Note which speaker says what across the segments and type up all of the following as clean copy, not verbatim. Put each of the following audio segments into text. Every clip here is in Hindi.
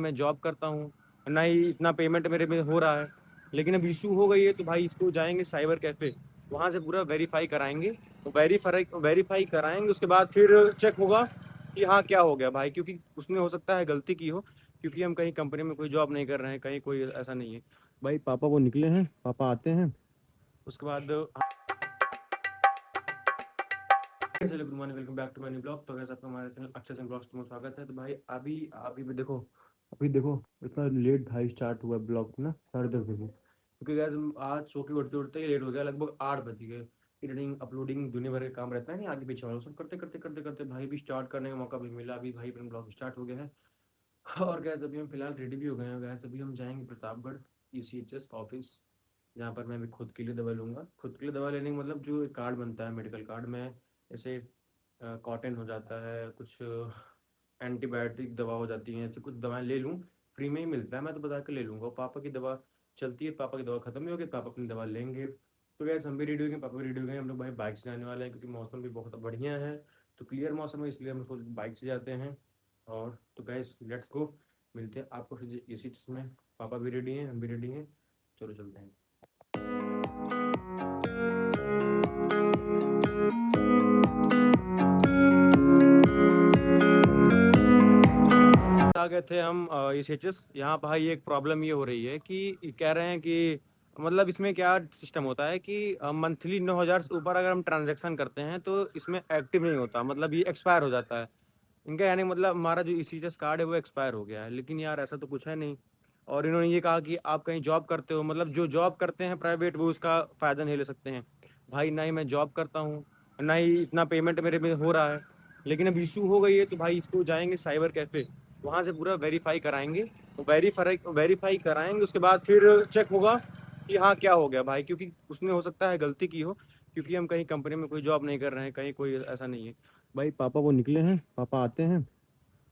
Speaker 1: मैं जॉब करता हूँ, ना ही इतना पेमेंट मेरे में हो रहा है। लेकिन अब इशू हो गई है तो भाई इसको जाएंगे साइबर कैफे, वहाँ से पूरा वेरीफाई कराएंगे। वेरीफाई वेरीफाई कराएंगे, उसके बाद फिर चेक होगा कि हाँ क्या हो गया भाई, क्योंकि उसने हो सकता है गलती की हो, क्योंकि हम कहीं कंपनी में कोई जॉब नहीं कर रहे हैं, कहीं कोई ऐसा नहीं है। भाई पापा वो निकले हैं, पापा आते हैं उसके बाद। चलो good morning, welcome back to my new blog. तो वैसे आपका हमारे चैनल अच्छे से ब्लॉग्स में स्वागत है। तो भाई अभी अभी भी देखो, अभी देखो इतना लेट भाई स्टार्ट हुआ ब्लॉग ना, 10:30 बजे, क्योंकि गैस आज सो के उठते उठते ही लेट हो गया, लगभग 8 बज गए। एडिटिंग अपलोडिंग दुनिया भर के काम रहता है नहीं, आगे पीछे वाला सब करते करते करते करते भाई भी स्टार्ट करने का मौका भी मिला। अभी भाई अपना ब्लॉग स्टार्ट हो गया है। और गैस अभी हम फिलहाल रेडी भी हो गए हैं। गैस अभी हम जाएंगे प्रतापगढ़ ECHS ऑफिस, जहाँ पर मैं भी खुद के लिए दवा लूँगा। खुद के लिए दवा लेने का मतलब जो कार्ड बनता है मेडिकल कार्ड में, जैसे कॉटन हो जाता है, कुछ एंटीबायोटिक दवा हो जाती है, ऐसे कुछ दवाएं ले लूँ। फ्री में ही मिलता है, मैं तो बता के ले लूँगा। पापा की दवा चलती है, पापा की दवा खत्म ही होगी, पापा अपनी दवा लेंगे। तो गैस हम भी रेडी हो गए, पापा भी रेडी हो गए। हम लोग भाई बाइक से जाने वाले हैं, क्योंकि मौसम भी बहुत बढ़िया है। तो क्लियर मौसम है, इसलिए हम लोग बाइक से जाते हैं। और तो गैस लेट्स गो, मिलते हैं आपको फिर इसी चीज़ में। पापा भी रेडी हैं, हम भी रेडी हैं, चलो चलते हैं। आ गए थे हम ECHS। यहाँ भाई एक प्रॉब्लम ये हो रही है कि कह रहे हैं कि मतलब इसमें क्या सिस्टम होता है कि मंथली 9,000 से ऊपर अगर हम ट्रांजेक्शन करते हैं तो इसमें एक्टिव नहीं होता, मतलब ये एक्सपायर हो जाता है इनका। यानी मतलब हमारा जो ECHS कार्ड है वो एक्सपायर हो गया है। लेकिन यार ऐसा तो कुछ है नहीं। और इन्होंने ये कहा कि आप कहीं जॉब करते हो, मतलब जो जॉब करते हैं प्राइवेट वो उसका फ़ायदा नहीं ले सकते हैं। भाई ना ही मैं जॉब करता हूँ, ना ही इतना पेमेंट मेरे में हो रहा है। लेकिन अब इशू हो गई है तो भाई इसको जाएंगे साइबर कैफे, वहाँ से पूरा वेरीफाई कराएंगे। वेरीफाई वेरीफाई कराएंगे, उसके बाद फिर चेक होगा कि हाँ क्या हो गया भाई, क्योंकि उसने हो सकता है गलती की हो, क्योंकि हम कहीं कंपनी में कोई जॉब नहीं कर रहे हैं, कहीं कोई ऐसा नहीं है। भाई पापा वो निकले हैं, पापा आते हैं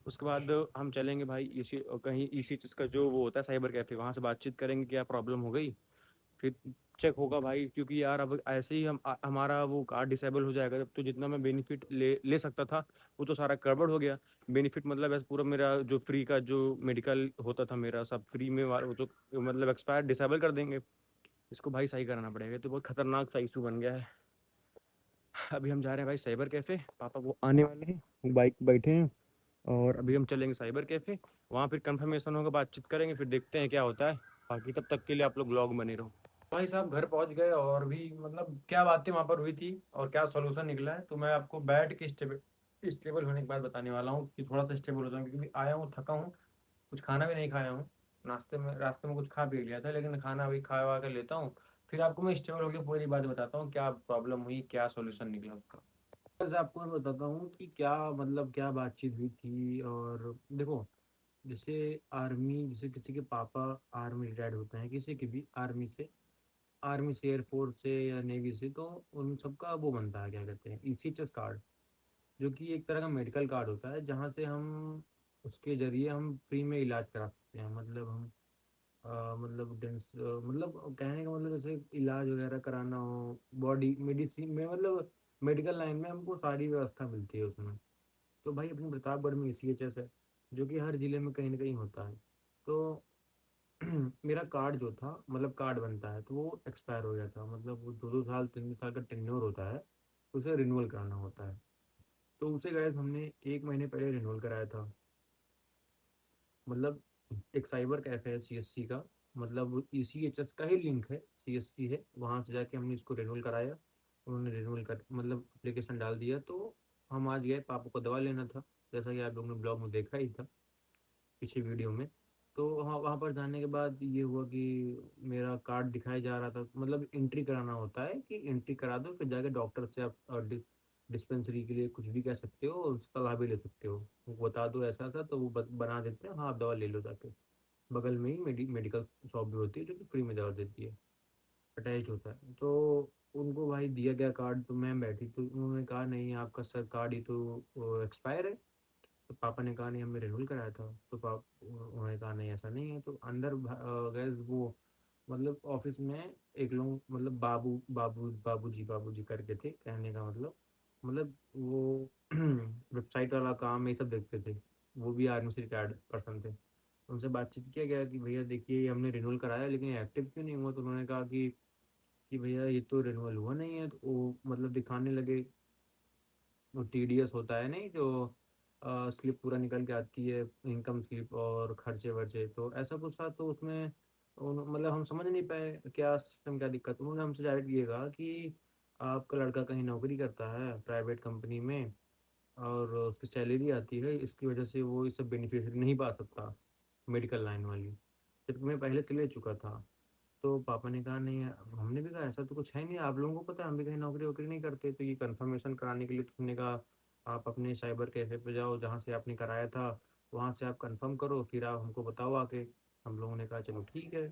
Speaker 1: उसके बाद हम चलेंगे भाई इसी कहीं इसी चीज़ का जो वो होता है साइबर कैफे, वहाँ से बातचीत करेंगे क्या प्रॉब्लम हो गई। फिर चेक होगा भाई, क्योंकि यार अब ऐसे ही हमारा वो कार्ड डिसेबल हो जाएगा तो जितना मैं बेनिफिट ले ले सकता था वो तो सारा गड़बड़ हो गया। बेनिफिट मतलब ऐसे पूरा मेरा जो फ्री का जो मेडिकल होता था मेरा सब फ्री में, वो तो मतलब एक्सपायर डिसेबल कर देंगे। इसको भाई सही कराना पड़ेगा, ये तो बहुत खतरनाक सा इशू बन गया है। अभी हम जा रहे हैं भाई साइबर कैफे, पापा वो आने वाले हैं, बाइक बैठे हैं। और अभी हम चलेंगे साइबर कैफे, वहाँ फिर कंफर्मेशन होगा, बातचीत करेंगे, फिर देखते हैं क्या होता है। बाकी तब तक के लिए आप लोग ब्लॉग बने रहो। भाई साहब घर पहुंच गए, और भी मतलब क्या बातें वहां पर हुई थी और क्या सॉल्यूशन निकला है तो मैं आपको बैठ के स्टेबल स्टेबल होने के बाद बताने वाला हूँ कि थोड़ा सा स्टेबल हो जाऊँ, क्योंकि आया हूँ थका हूँ, कुछ खाना भी नहीं खाया हूँ। नाश्ते में रास्ते में कुछ खा पी लिया था, लेकिन खाना अभी खा वा कर लेता हूँ। फिर आपको मैं स्टेबल होकर पूरी बात बताता हूँ क्या प्रॉब्लम हुई, क्या सॉल्यूशन निकला उसका। बस आपको मैं बताता हूँ कि क्या मतलब क्या बातचीत हुई थी। और देखो, जैसे आर्मी, जैसे किसी के पापा आर्मी रिटायर्ड होते हैं, किसी के भी आर्मी से, एयरफोर्स से या नेवी से, तो उन सबका वो बनता है क्या कहते हैं ECHS कार्ड, जो कि एक तरह का मेडिकल कार्ड होता है, जहाँ से हम उसके जरिए हम फ्री में इलाज करा सकते हैं। मतलब हम मतलब मतलब कहने का मतलब जैसे इलाज वगैरह कराना हो, बॉडी मेडिसिन में, मतलब मेडिकल लाइन में हमको सारी व्यवस्था मिलती है उसमें। तो भाई अपने प्रतापगढ़ में ECHS है, जो कि हर जिले में कहीं ना कहीं होता है। तो मेरा कार्ड जो था, मतलब कार्ड बनता है तो वो एक्सपायर हो गया था, मतलब वो 2-2 साल 3 साल का टेन्योर होता है, उसे रिन्यूअल कराना होता है। तो उसे गए हमने 1 महीने पहले रिन्यूअल कराया था। मतलब एक साइबर कैफे है CSC का, मतलब ECHS का ही लिंक है, CSC है, वहाँ से जाके हमने इसको रिन्यूअल कराया। उन्होंने रिन्यूअल कर मतलब एप्लीकेशन डाल दिया, तो हम आज गए, पापा को दवा लेना था, जैसा कि आप लोगों ने ब्लॉग में देखा ही था पिछली वीडियो में। तो वहाँ पर जाने के बाद ये हुआ कि मेरा कार्ड दिखाया जा रहा था, मतलब एंट्री कराना होता है कि एंट्री करा दो, फिर जाके डॉक्टर से आप डिस्पेंसरी के लिए कुछ भी कह सकते हो और सलाह भी ले सकते हो। वो बता दो ऐसा था तो वो बना देते हैं, हाँ आप दवा ले लो जाके। बगल में ही मेडिकल शॉप भी होती है जो कि फ्री में दवा देती है, अटैच होता है। तो उनको भाई दिया गया कार्ड, तो मैम बैठी तो उन्होंने कहा नहीं आपका सर कार्ड ही तो एक्सपायर है। तो पापा ने कहा नहीं हमने रिन्यूअल कराया था। तो उन्होंने कहा नहीं ऐसा नहीं है। तो अंदर गए वो, मतलब ऑफिस में एक लोग, मतलब बाबू जी करके थे, कहने का मतलब वो वेबसाइट वाला काम ये सब देखते थे, वो भी आर्मी से रिटायर्ड पर्सन थे। उनसे बातचीत किया गया कि भैया देखिए ये हमने रिन्यूअल कराया लेकिन एक्टिव क्यों नहीं हुआ। तो उन्होंने कहा कि भैया ये तो रिन्यूअल हुआ नहीं है। तो वो मतलब दिखाने लगे, वो टीडीएस होता है नहीं जो स्लिप पूरा निकल के आती है, इनकम स्लिप और खर्चे वर्चे, तो ऐसा कुछ था। तो उसमें मतलब हम समझ नहीं पाए क्या सिस्टम, क्या दिक्कत। उन्होंने हमसे डायरेक्ट ये कहा कि आपका लड़का कहीं नौकरी करता है प्राइवेट कंपनी में और उसकी सैलरी आती है, इसकी वजह से वो इस सब बेनिफिट नहीं पा सकता मेडिकल लाइन वाली, जबकि मैं पहले से ले चुका था। तो पापा ने कहा नहीं, हमने भी कहा ऐसा तो कुछ है नहीं, आप लोगों को पता है हम भी कहीं नौकरी वोकरी नहीं करते। तो ये कंफर्मेशन कराने के लिए तो हमने कहा आप अपने साइबर कैफे पे जाओ जहाँ से आपने कराया था, वहाँ से आप कंफर्म करो फिर आप हमको बताओ आके। हम लोगों ने कहा चलो ठीक है।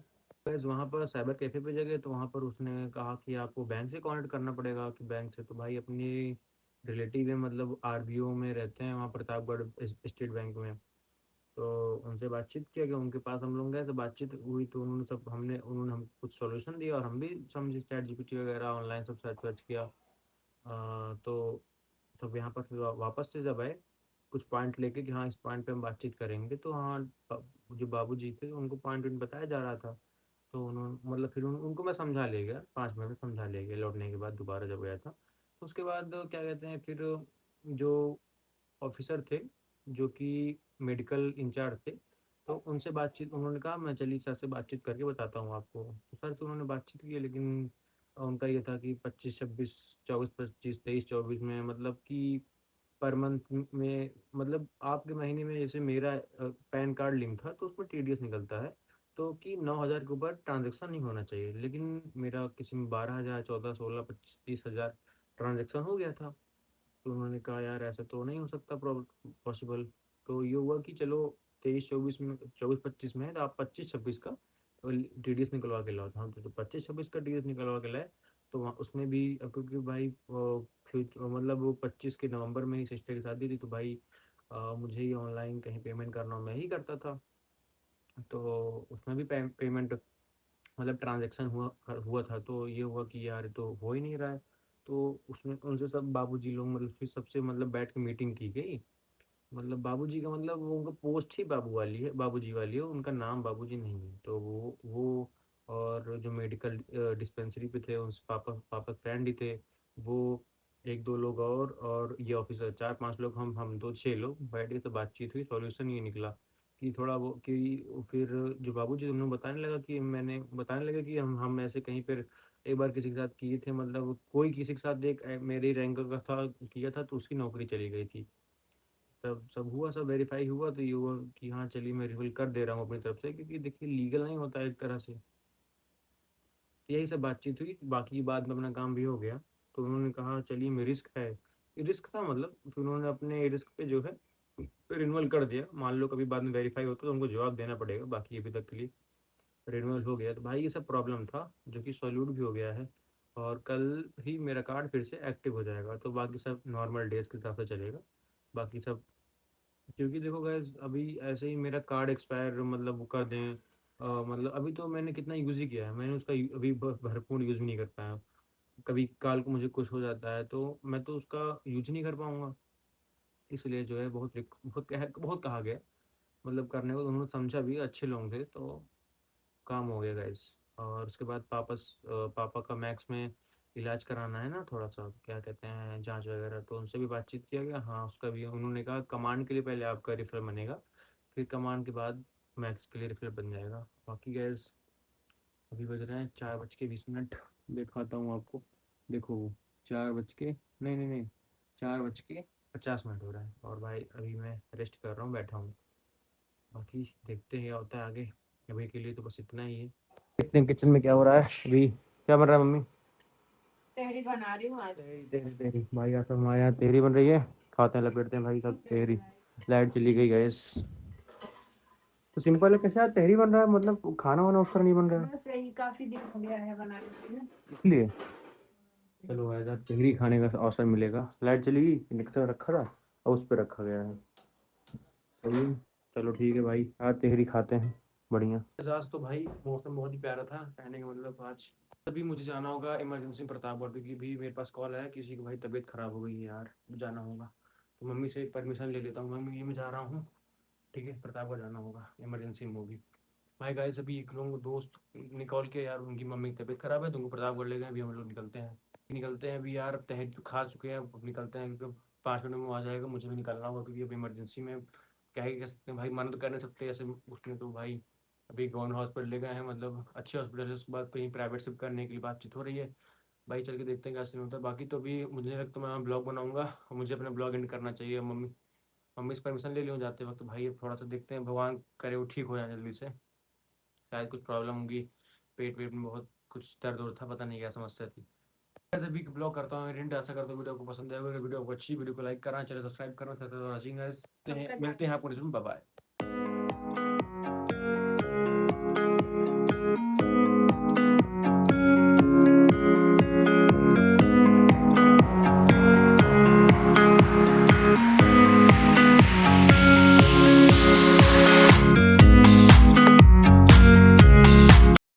Speaker 1: बस वहाँ पर साइबर कैफे पे जगह तो वहाँ पर उसने कहा कि आपको बैंक से कॉन्टेक्ट करना पड़ेगा। कि बैंक से तो भाई अपनी रिलेटिव है, मतलब आरबीओ में रहते हैं वहाँ प्रतापगढ़ स्टेट बैंक में। तो उनसे बातचीत किया गया, उनके पास हम लोग गए तो बातचीत हुई। तो उन्होंने हम कुछ सॉल्यूशन दिया और हम भी समझे, चैट जीपीटी वगैरह ऑनलाइन सब सर्च वर्च किया। तो तब यहाँ पर फिर वापस से जब आए कुछ पॉइंट लेके कि हाँ इस पॉइंट पे हम बातचीत करेंगे, तो हाँ जो बाबूजी थे उनको पॉइंट बताया जा रहा था। तो उन्होंने मतलब फिर उनको मैं समझा ले गया, 5 मिनट में समझा ले गया लौटने के बाद दोबारा जब गया था। तो उसके बाद क्या कहते हैं फिर जो ऑफिसर थे जो कि मेडिकल इंचार्ज थे, तो उनसे बातचीत उन्होंने कहा मैं चलिए सर से बातचीत करके बताता हूँ आपको। तो सर से उन्होंने बातचीत की लेकिन उनका ये था कि 25 26 24 25 23 24 में मतलब कि पर मंथ में, मतलब आपके महीने में जैसे मेरा पैन कार्ड लिंक था तो उसमें टीडीएस निकलता है, तो कि 9,000 के ऊपर ट्रांजेक्शन नहीं होना चाहिए, लेकिन मेरा किसी में 12,000 14 16 25 30,000 ट्रांजेक्शन हो गया था। तो उन्होंने कहा यार ऐसा तो नहीं हो सकता पॉसिबल। तो ये हुआ कि चलो 23 24 में 24 25 में है तो आप 25 26 का टीडीएस निकलवा के लाओ। था तो 25 26 का टीडीएस निकलवा के लाए। तो उसमें भी अब क्योंकि भाई मतलब वो 25 के नवंबर में ही सिस्टर की शादी थी, तो भाई मुझे ही ऑनलाइन कहीं पेमेंट करना हो, मैं ही करता था। तो उसमें भी पेमेंट मतलब ट्रांजैक्शन हुआ था। तो ये हुआ कि यार ये तो हो ही नहीं रहा है। तो उसमें उनसे सब बाबूजी लोग मतलब फिर सबसे मतलब बैठ के मीटिंग की गई। मतलब बाबूजी का मतलब वो उनका पोस्ट ही बाबूजी वाली है, उनका नाम बाबूजी नहीं है। तो वो और जो मेडिकल डिस्पेंसरी पे थे उस पापा पापा फ्रेंड ही थे वो, एक दो लोग और ये ऑफिसर, 4 5 लोग, हम दो 6 लोग बैठ के तो बातचीत हुई, सॉल्यूशन ये निकला कि थोड़ा वो कि फिर जो बाबूजी उन्होंने बताने लगा कि हम ऐसे कहीं पर एक बार किसी के साथ किए थे, मतलब कोई किसी के साथ एक मेरे रैंक का था किया था तो उसकी नौकरी चली गई थी। तब सब हुआ, सब वेरीफाई हुआ तो ये हुआ कि हाँ चलिए मैं रिवल कर दे रहा हूँ अपनी तरफ से, क्योंकि देखिए लीगल नहीं होता एक तरह से। तो यही सब बातचीत हुई, बाकी बाद में अपना काम भी हो गया। तो उन्होंने कहा चलिए मैं रिस्क है, रिस्क था मतलब, फिर उन्होंने अपने रिस्क पे जो है रिन्यूअल कर दिया। मान लो कभी बाद में वेरीफाई होता तो उनको जवाब देना पड़ेगा, बाकी अभी तक के लिए रिन्यूअल हो गया। तो भाई ये सब प्रॉब्लम था जो कि सॉल्यूट भी हो गया है। और कल ही मेरा कार्ड फिर से एक्टिव हो जाएगा, तो बाकी सब नॉर्मल डेज के हिसाब से चलेगा। बाकी सब क्योंकि देखो गैस अभी ऐसे ही मेरा कार्ड एक्सपायर मतलब वो कर दें, मतलब अभी तो मैंने कितना यूज़ ही किया है, मैंने उसका अभी भरपूर यूज़ भी नहीं कर पाया। कभी काल को मुझे कुछ हो जाता है तो मैं तो उसका यूज नहीं कर पाऊंगा। इसलिए जो है बहुत कहा गया, मतलब करने को तो उन्होंने समझा भी, अच्छे लोग थे तो काम हो गया गाइस। और उसके बाद पापा का मैक्स में इलाज कराना है ना, थोड़ा सा क्या कहते हैं जांच वगैरह, तो उनसे भी बातचीत किया गया। हाँ उसका भी उन्होंने कहा कमांड के लिए पहले आपका रेफरल बनेगा, फिर कमांड के बाद मैक्स के लिए रेफरल बन जाएगा। बाकी गैस अभी बज रहे हैं 4:20। दिखाता हूँ आपको, देखो 4 बज के नहीं 4:50 हो रहा है और भाई अभी मैं रेस्ट कर रहा हूँ, बैठा हूँ। बाकी देखते हैं क्या होता है आगे, अभी के लिए तो बस इतना ही है। देखते हैं किचन में क्या हो रहा है अभी, क्या बन रहा है मम्मी? तहरी बना रही हूँ आज। तहरी तहरी तहरी भाई, आज तो हमारे यहाँ तहरी बन रही है, खाते हैं लपेटते हैं भाई सब तहरी। लाइट चली गई गैस, तो सिंपल है कैसे आज तहरी बन रहा है, मतलब खाना वाना उस तरह नहीं बन रहा है? बस यही काफी दिन हो गया है बनाने के लिए, इसलिए चलो आज आज तहरी खाने का अवसर मिलेगा। लाइट चली गई, मिक्सर रखा था और उस पर रखा गया है। सही है। चलो ठीक है भाई, आज तहरी खाते हैं बढ़िया। आज तो भाई मौसम बहुत ही प्यारा था, कहने का मतलब आज अभी मुझे जाना होगा इमरजेंसी प्रतापगढ़, क्योंकि भी मेरे पास कॉल आया किसी की भाई तबीयत खराब हो गई है यार, जाना होगा। तो मम्मी से परमिशन ले लेता हूँ, मम्मी ये मैं जा रहा हूँ, ठीक है, प्रतापगढ़ जाना होगा, इमरजेंसी में होगी। भाई गाइस अभी एक लोग दोस्त निकल के यार, उनकी मम्मी की तबीयत खराब है तो उनको प्रतापगढ़ ले गए। अभी हम लोग निकलते हैं अभी यार, तहज खा चुके हैं, अब निकलते हैं क्योंकि 5 मिनट में वो आ जाएगा, मुझे भी निकलना होगा क्योंकि अभी इमरजेंसी में क्या ही कह सकते हैं भाई, मना तो कर नहीं सकते ऐसे उसने तो भाई। अभी गवर्नमेंट हॉस्पिटल ले गए हैं, मतलब अच्छे हॉस्पिटल है, उसके बाद कहीं प्राइवेट शिफ्ट करने के लिए बातचीत हो रही है। भाई चल के देखते हैं क्या सीन होता है। बाकी तो अभी मुझे नहीं लगता मैं ब्लॉग बनाऊंगा, और मुझे अपना ब्लॉग एंड करना चाहिए। मम्मी मम्मी से परमिशन ले लियो जाते वक्त भाई, अब थोड़ा सा देखते हैं, भगवान करे वो ठीक हो जाए जल्दी से। शायद कुछ प्रॉब्लम होगी, पेट वेट में बहुत कुछ दर्द उर्द था, पता नहीं क्या समस्या थी। ऐसे भी ब्लॉग करता हूँ इंटेंट, ऐसा करता हूँ वीडियो को पसंद आएगा, वीडियो को अच्छी वीडियो को लाइक करना, चैनल सब्सक्राइब करना, मिलते हैं आपको बाय बाय।